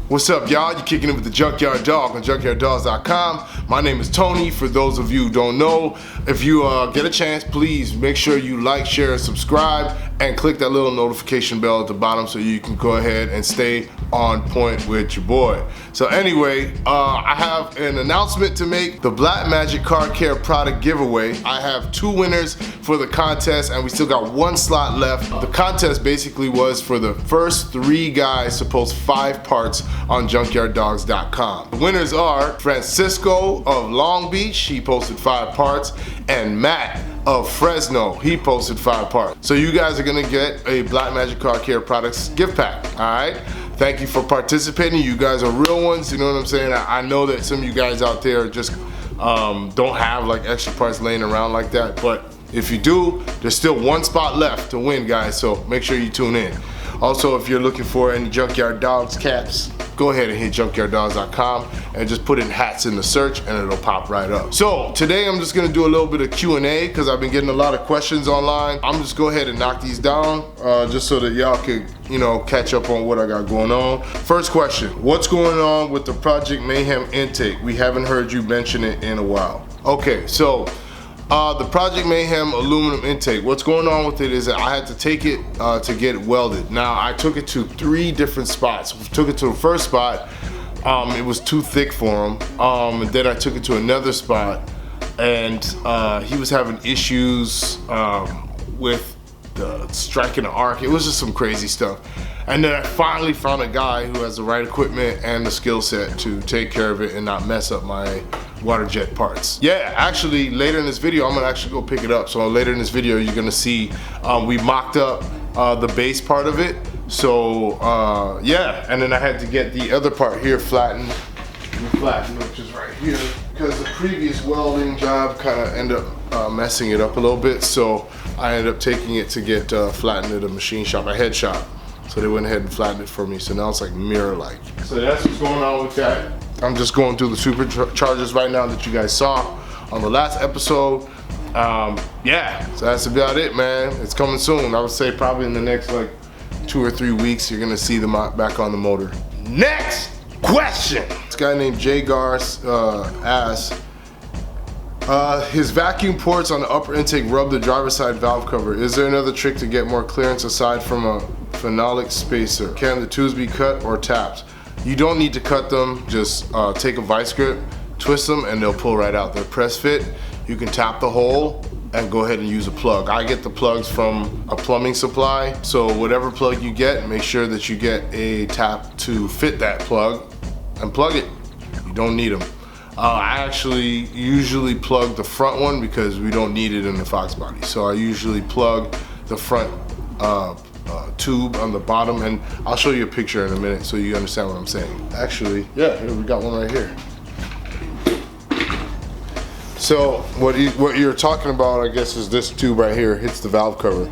What's up, y'all? You're kicking it with the Junkyard Dog on junkyarddoggs.com. My name is Tony. For those of you who don't know, if you get a chance, please make sure you like, share, and subscribe, and click that little notification bell at the bottom so you can go ahead and stay on point with your boy. So anyway, I have an announcement to make. The Black Magic Car Care product giveaway. I have 2 winners for the contest, and we still got 1 slot left. The contest basically was for the first 3 guys to post 5 parts on junkyarddoggs.com. The winners are Francisco of Long Beach, he posted 5 parts, and Matt of Fresno, he posted 5 parts. So you guys are gonna get a Black Magic Car Care Products gift pack, alright? Thank you for participating. You guys are real ones, you know what I'm saying? I know that some of you guys out there just don't have like extra parts laying around like that, but if you do, there's still 1 spot left to win, guys, so make sure you tune in. Also, if you're looking for any Junkyard Dogs caps, go ahead and hit junkyarddoggs.com and just put in hats in the search and it'll pop right up. So today I'm just gonna do a little bit of Q&A because I've been getting a lot of questions online. I'm just go ahead and knock these down just so that y'all could, you know, catch up on what I got going on. First question, what's going on with the Project Mayhem Intake? We haven't heard you mention it in a while. Okay, so the Project Mayhem aluminum intake, what's going on with it is that I had to take it to get it welded. Now I took it to 3 different spots. Took it to the first spot, it was too thick for him, and then I took it to another spot and he was having issues with striking the arc. It was just some crazy stuff. And then I finally found a guy who has the right equipment and the skill set to take care of it and not mess up my water jet parts. Yeah, actually later in this video I'm gonna actually go pick it up. So later in this video you're gonna see we mocked up the base part of it. So yeah, and then I had to get the other part here flattened, which is right here, because the previous welding job kind of ended up messing it up a little bit. So I ended up taking it to get flattened at a machine shop, a head shop. So they went ahead and flattened it for me. So now it's like mirror-like. So that's what's going on with that. I'm just going through the superchargers right now that you guys saw on the last episode. Yeah, so that's about it, man. It's coming soon. I would say probably in the next like 2 or 3 weeks, you're gonna see them back on the motor. Next question. This guy named Jay Gars asks, his vacuum ports on the upper intake rub the driver's side valve cover. Is there another trick to get more clearance aside from a phenolic spacer? Can the tubes be cut or tapped? You don't need to cut them, just take a vice grip, twist them, and they'll pull right out. They're press fit. You can tap the hole and go ahead and use a plug. I get the plugs from a plumbing supply, so whatever plug you get, make sure that you get a tap to fit that plug and plug it. You don't need them. I actually usually plug the front one because we don't need it in the Fox body. So I usually plug the front tube on the bottom, and I'll show you a picture in a minute so you understand what I'm saying. Actually, yeah, here we got one right here. So what you're talking about, I guess, is this tube right here hits the valve cover.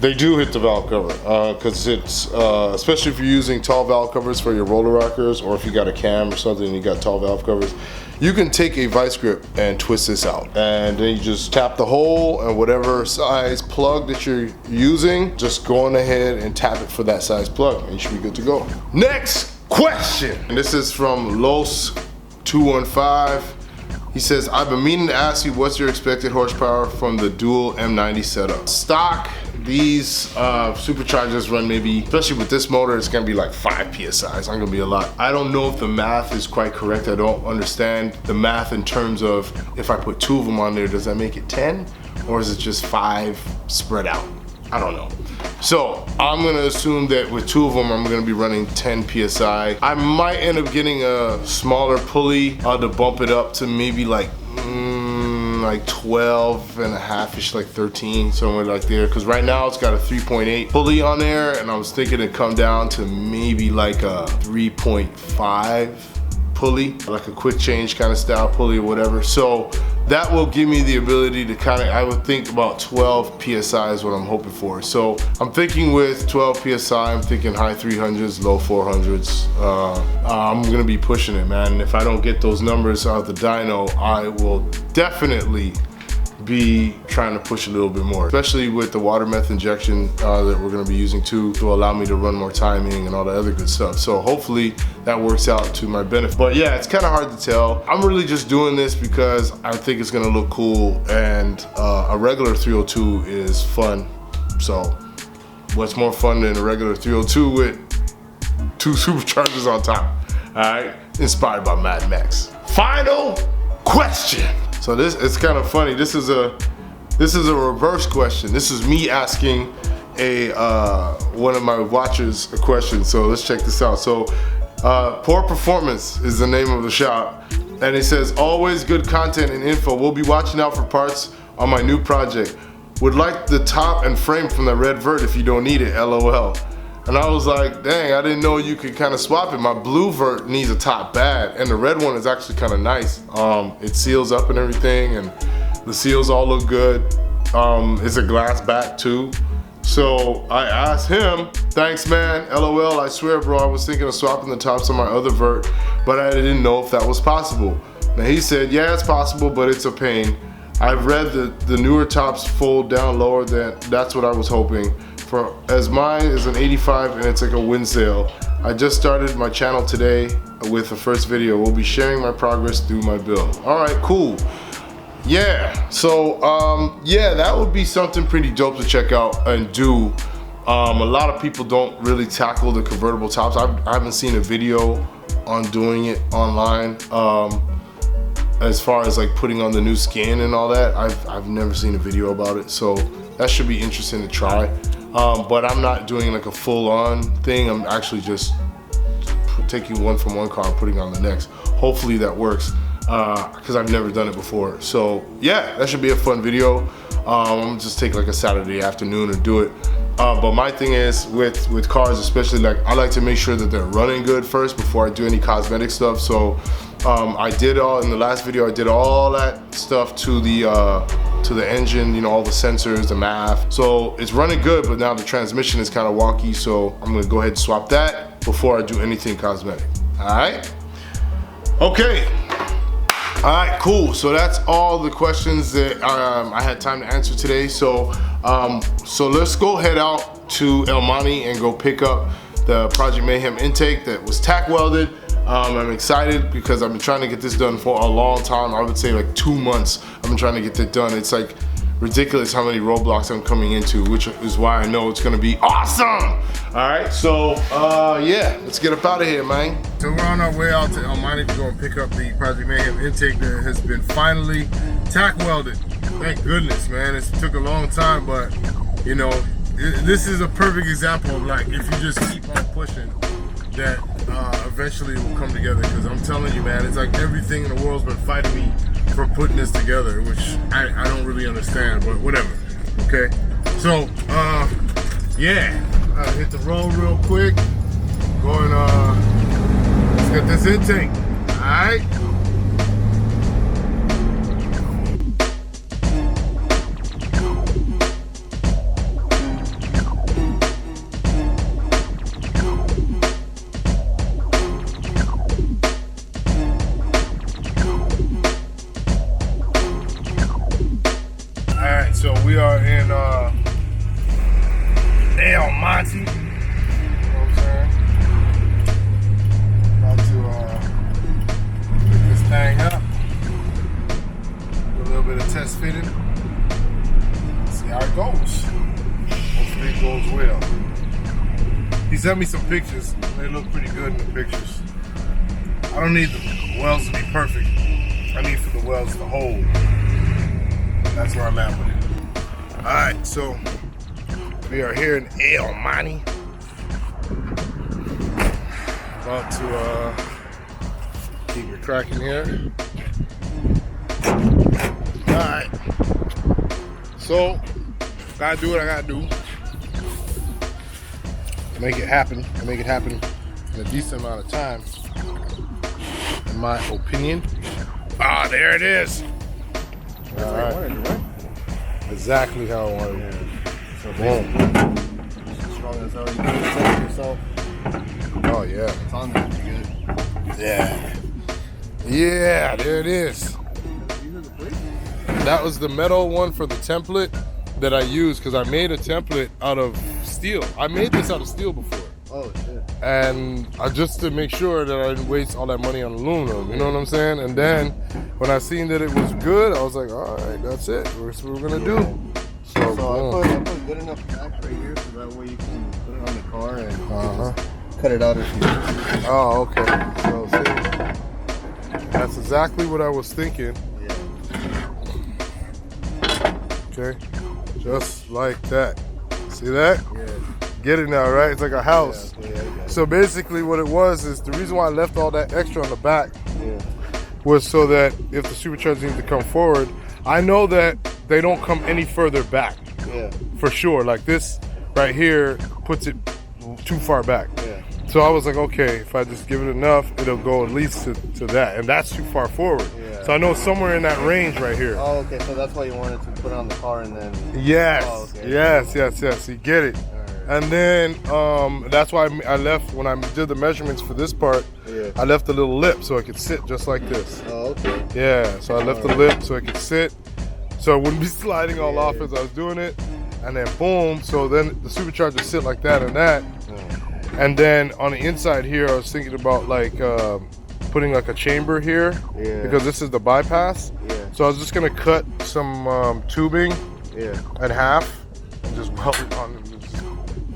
They do hit the valve cover because it's, especially if you're using tall valve covers for your roller rockers, or if you got a cam or something and you got tall valve covers, you can take a vice grip and twist this out. And then you just tap the hole, and whatever size plug that you're using, just go on ahead and tap it for that size plug and you should be good to go. Next question. And this is from Los215. He says, I've been meaning to ask you what's your expected horsepower from the dual M90 setup. Stock, these superchargers run maybe, especially with this motor, it's gonna be like 5 PSI. It's not gonna be a lot. I don't know if the math is quite correct. I don't understand the math in terms of if I put 2 of them on there, does that make it 10? Or is it just 5 spread out? I don't know. So I'm gonna assume that with 2 of them, I'm gonna be running 10 PSI. I might end up getting a smaller pulley to bump it up to maybe like 12 and a half-ish, like 13, somewhere like there. Because right now it's got a 3.8 pulley on there, and I was thinking it'd come down to maybe like a 3.5 pulley, like a quick change kind of style pulley or whatever. So that will give me the ability to kind of, I would think about 12 PSI is what I'm hoping for. So I'm thinking with 12 PSI, I'm thinking high 300s, low 400s. I'm gonna be pushing it, man. If I don't get those numbers out the dyno, I will definitely be trying to push a little bit more, especially with the water meth injection that we're gonna be using too, to allow me to run more timing and all the other good stuff. So hopefully that works out to my benefit. But yeah, it's kind of hard to tell. I'm really just doing this because I think it's gonna look cool, and a regular 302 is fun. So what's more fun than a regular 302 with 2 superchargers on top? All right, inspired by Mad Max. Final question. So it's kind of funny. This is a reverse question. This is me asking one of my watchers a question. So let's check this out. So Poor Performance is the name of the shop, and it says, always good content and info. We'll be watching out for parts on my new project. Would like the top and frame from the red vert if you don't need it, LOL. And I was like, dang, I didn't know you could kind of swap it. My blue vert needs a top bad, and the red one is actually kind of nice. It seals up and everything, and the seals all look good. It's a glass back too. So I asked him, thanks man, LOL, I swear bro, I was thinking of swapping the tops on my other vert, but I didn't know if that was possible. Now he said, yeah, it's possible, but it's a pain. I've read the newer tops fold down lower than, that's what I was hoping. As mine is an 85 and it's like a wind sail. I just started my channel today with the first video. We'll be sharing my progress through my build. All right, cool. Yeah, so yeah, that would be something pretty dope to check out and do. A lot of people don't really tackle the convertible tops. I haven't seen a video on doing it online. As far as like putting on the new skin and all that, I've never seen a video about it. So that should be interesting to try. But I'm not doing like a full-on thing. I'm actually just taking one from one car and putting on the next. Hopefully that works, because I've never done it before. So yeah, that should be a fun video. I'm gonna just take like a Saturday afternoon and do it. But my thing is with cars, especially, like I like to make sure that they're running good first before I do any cosmetic stuff. So I did in the last video, I did all that stuff to the engine, you know, all the sensors, the MAF. So it's running good, but now the transmission is kind of wonky. So I'm gonna go ahead and swap that before I do anything cosmetic. All right. Okay. All right, cool. So that's all the questions that I had time to answer today. So let's go head out to El Monte and go pick up the Project Mayhem Intake that was tack welded. I'm excited because I've been trying to get this done for a long time. I would say like 2 months I've been trying to get that done. It's like ridiculous how many roadblocks I'm coming into, which is why I know it's gonna be awesome. All right, so yeah, let's get up out of here, man. So we're on our way out to El Monte to go and pick up the Project Mayhem Intake that has been finally tack welded. Thank goodness, man. It took a long time, but you know, this is a perfect example of like, if you just keep on pushing, that eventually it will come together. Because I'm telling you, man, it's like everything in the world's been fighting me for putting this together, which I don't really understand, but whatever. Okay, so yeah, hit the road real quick. Going let's get this intake. All right. So we are in El Monte, you know what I'm saying? About to pick this thing up, do a little bit of test fitting, see how it goes. Hopefully it goes well. He sent me some pictures, they look pretty good in the pictures. I don't need the welds to be perfect, I need for the welds to hold. That's where I'm at with it. Alright, so we are here in El Monte. About to keep it cracking here. Alright. So, gotta do what I gotta do. Make it happen. Make it happen in a decent amount of time, in my opinion. Ah, there it is. All right. Exactly how I wanted it. So basically, as strong as how you can yourself. Oh yeah. It's on there pretty good. Yeah. Yeah, there it is. that was the metal one for the template that I used, because I made a template out of steel. I made this out of steel before. Oh shit. And just to make sure that I didn't waste all that money on aluminum, you know what I'm saying? And then when I seen that it was good, I was like, all right, that's it. That's what we're gonna do. So I put good enough back right here so that way you can put it on the car and just cut it out if you need. Oh, okay. So see, that's exactly what I was thinking. Yeah. Okay, just like that. See that? Yeah. Get it now, right? It's like a house. Yeah, so basically what it was is the reason why I left all that extra on the back yeah. was so that if the superchargers need to come forward, I know that they don't come any further back. Yeah. For sure. Like this right here puts it too far back. Yeah. So I was like, okay, if I just give it enough, it'll go at least to that. And that's too far forward. Yeah. So I know somewhere in that range right here. Oh, okay. So that's why you wanted to put it on the car and then... Yes. Oh, okay. Yes. You get it. Right. And then that's why I left, when I did the measurements for this part, yeah. I left a little lip so it could sit just like this. Oh, okay. Yeah, so I left the lip so it could sit, so it wouldn't be sliding all off as I was doing it. And then boom, so then the supercharger sit like that and that. And then on the inside here, I was thinking about like putting like a chamber here, because this is the bypass. Yeah. So I was just gonna cut some tubing in half and just weld it on and just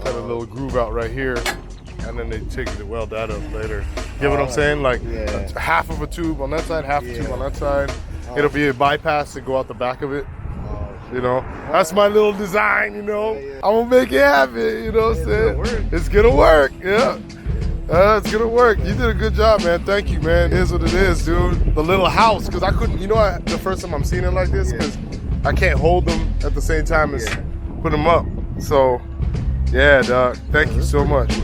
cut a little groove out right here, and then they take it to weld that up later. You know what I'm saying? Like half of a tube on that side, half a tube on that side. It'll be a bypass to go out the back of it. You know, that's my little design, you know. I'm gonna make it happen, you know what I'm saying? It's gonna work, yeah. It's gonna work. You did a good job, man. Thank you, man. It is what it is, dude. The little house, because I couldn't, you know, the first time I'm seeing it like this, because I can't hold them at the same time as put them up. So, yeah, dog. Thank you so much.